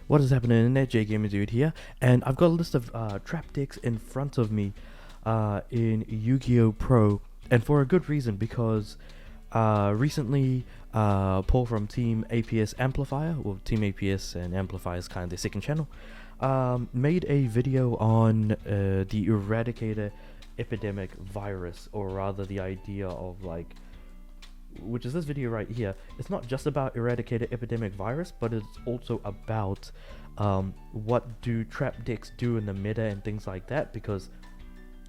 What is happening in there? Gamer Dude here, and I've got a list of trap decks in front of me in Yu-Gi-Oh! Pro, and for a good reason, because recently Paul from Team APS Amplifier, well, Team APS and Amplifier is kind of their second channel, made a video on the Eradicator Epidemic Virus, or rather the idea of which is this video right here. It's not just about Eradicator Epidemic Virus, but it's also about what do trap decks do in the meta and things like that, because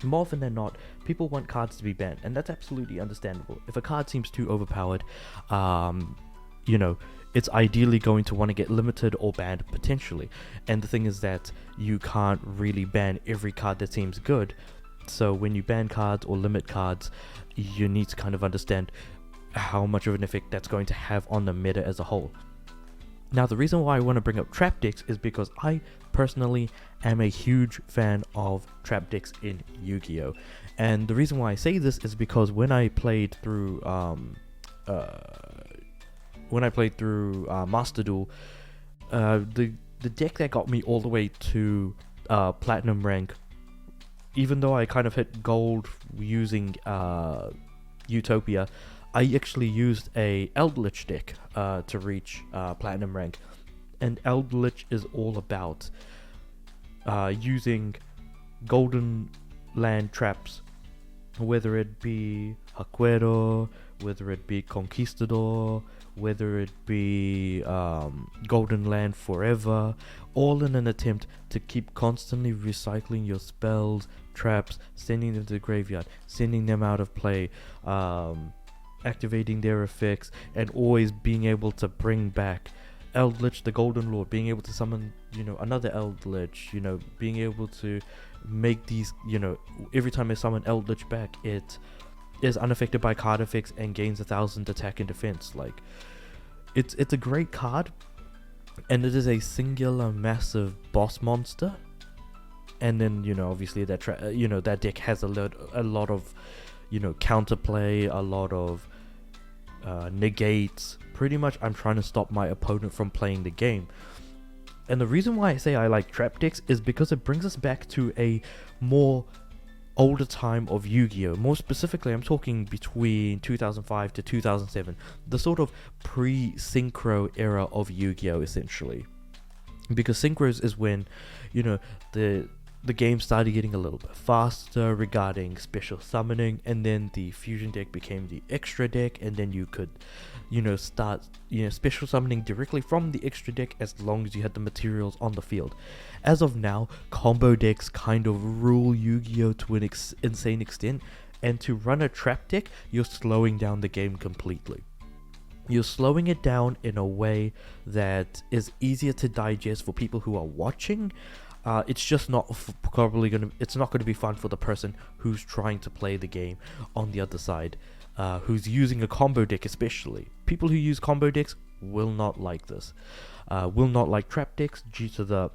more often than not, people want cards to be banned, and that's absolutely understandable. If a card seems too overpowered, it's ideally going to want to get limited or banned potentially. And the thing is that you can't really ban every card that seems good. So when you ban cards or limit cards, you need to kind of understand how much of an effect that's going to have on the meta as a whole. Now, the reason why I want to bring up trap decks is because I personally am a huge fan of trap decks in Yu-Gi-Oh! And the reason why I say this is because when I played through Master Duel, the deck that got me all the way to platinum rank, even though I kind of hit gold using Utopia, I actually used a Eldritch deck to reach platinum rank, and Eldritch is all about using golden land traps, whether it be Hakuero, whether it be Conquistador, whether it be Golden Land Forever, all in an attempt to keep constantly recycling your spells, traps, sending them to the graveyard, sending them out of play, activating their effects, and always being able to bring back Eldritch, the Golden Lord, being able to summon, another Eldritch, being able to make these, every time I summon Eldritch back, it is unaffected by card effects and gains 1,000 attack and defense. It's a great card, and it is a singular massive boss monster. And then, obviously that that deck has a lot of counterplay, a lot of negates. Pretty much I'm trying to stop my opponent from playing the game. And the reason why I say I like trap decks is because it brings us back to a more older time of Yu-Gi-Oh! More specifically, I'm talking between 2005 to 2007, the sort of pre-synchro era of Yu-Gi-Oh! Essentially. Because synchros is when, the game started getting a little bit faster regarding special summoning, and then the fusion deck became the extra deck, and then you could, start, special summoning directly from the extra deck as long as you had the materials on the field. As of now, combo decks kind of rule Yu-Gi-Oh! To an insane extent, and to run a trap deck, you're slowing down the game completely. You're slowing it down in a way that is easier to digest for people who are watching. It's just not it's not going to be fun for the person who's trying to play the game on the other side, who's using a combo deck especially. People who use combo decks will not like this, will not like trap decks due to the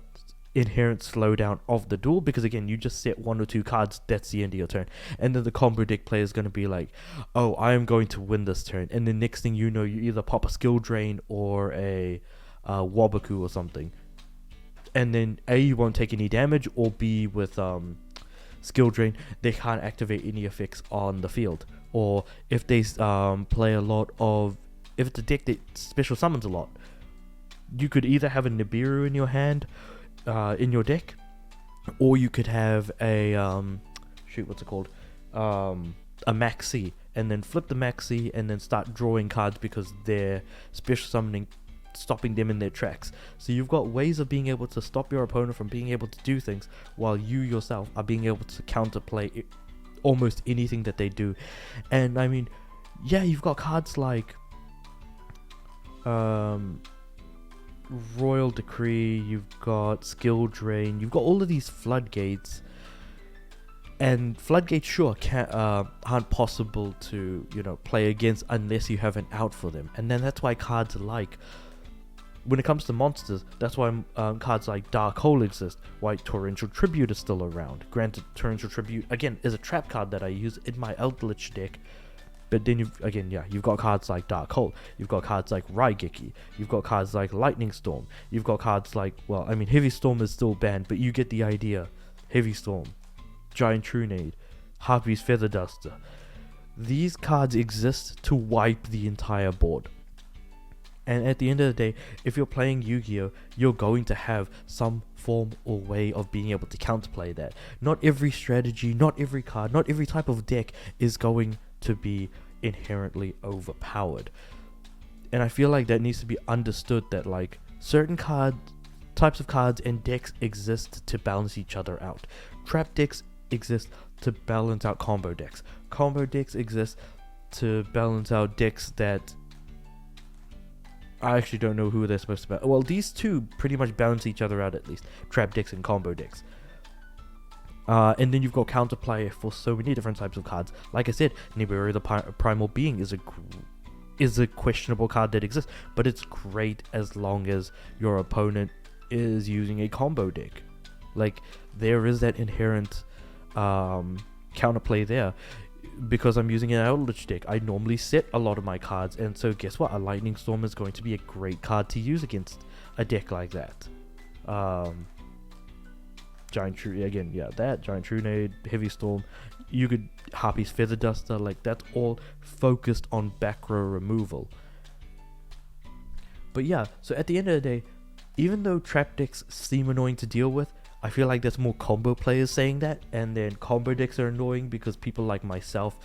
inherent slowdown of the duel, because again, you just set one or two cards, that's the end of your turn, and then the combo deck player is going to be like, oh, I am going to win this turn, and the next thing you know, you either pop a skill drain or a Wabaku or something. And then A, you won't take any damage, or B, with skill drain, they can't activate any effects on the field. Or if they play a lot of, if it's a deck that special summons a lot, you could either have a Nibiru in your hand, in your deck, or you could have a a Maxi, and then flip the Maxi and then start drawing cards because they're special summoning, stopping them in their tracks. So you've got ways of being able to stop your opponent from being able to do things, while you yourself are being able to counterplay almost anything that they do. And I mean, yeah, you've got cards like Royal Decree, you've got Skill Drain, you've got all of these floodgates. And floodgates, sure, aren't possible to, play against unless you have an out for them. And then that's why cards like, when it comes to monsters, that's why cards like Dark Hole exist, why Torrential Tribute is still around. Granted, Torrential Tribute, again, is a trap card that I use in my Eldritch deck But then you've got cards like Dark Hole, you've got cards like Raigeki, you've got cards like Lightning Storm, you've got cards like, well, I mean, Heavy Storm is still banned, but you get the idea. Heavy Storm, Giant Trunade, Harpy's Feather Duster. These cards exist to wipe the entire board. And at the end of the day, if you're playing Yu-Gi-Oh, you're going to have some form or way of being able to counterplay that. Not every strategy, not every card, not every type of deck is going to be inherently overpowered. And I feel like that needs to be understood, that like certain types of cards and decks exist to balance each other out. Trap decks exist to balance out combo decks. Combo decks exist to balance out decks that I actually don't know who they're supposed to balance. Well, these two pretty much balance each other out, at least. Trap decks and combo decks. And then you've got counterplay for so many different types of cards. Like I said, Nibiru the Primal Being is a questionable card that exists, but it's great as long as your opponent is using a combo deck. Like, there is that inherent counterplay there. Because I'm using an Eldritch deck, I normally set a lot of my cards, and so guess what? A Lightning Storm is going to be a great card to use against a deck like that. Giant Trunade, Heavy Storm. You could Harpy's Feather Duster, like that's all focused on back row removal. But yeah, so at the end of the day, even though trap decks seem annoying to deal with, I feel like there's more combo players saying that, and then combo decks are annoying because people like myself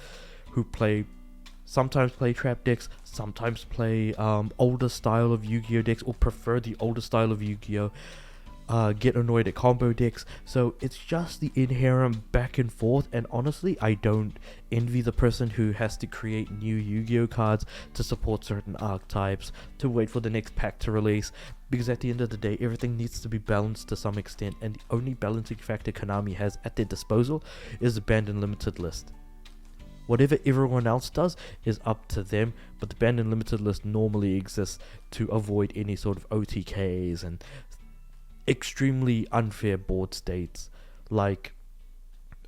who sometimes play trap decks, sometimes play older style of Yu-Gi-Oh decks, or prefer the older style of Yu-Gi-Oh, get annoyed at combo decks. So it's just the inherent back and forth, and honestly, I don't envy the person who has to create new Yu-Gi-Oh cards to support certain archetypes, to wait for the next pack to release, because at the end of the day, everything needs to be balanced to some extent, and the only balancing factor Konami has at their disposal is the banned and limited list. Whatever everyone else does is up to them, but the banned and limited list normally exists to avoid any sort of OTKs and extremely unfair board states like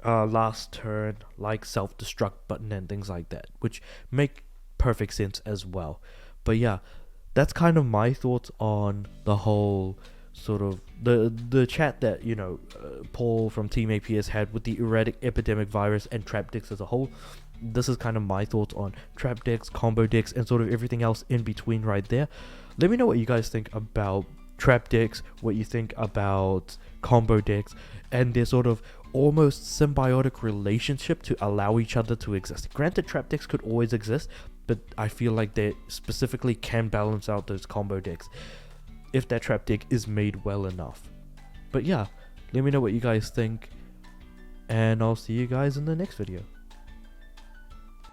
last turn, like self-destruct button and things like that, which make perfect sense as well. But yeah, that's kind of my thoughts on the whole sort of the chat that Paul from Team APS had with the Eradicator Epidemic Virus and trap decks as a whole. This is kind of my thoughts on trap decks, combo decks, and sort of everything else in between right there. Let me know what you guys think about trap decks, what you think about combo decks, and their sort of almost symbiotic relationship to allow each other to exist. Granted, trap decks could always exist, but I feel like they specifically can balance out those combo decks if that trap deck is made well enough. But yeah, let me know what you guys think, and I'll see you guys in the next video.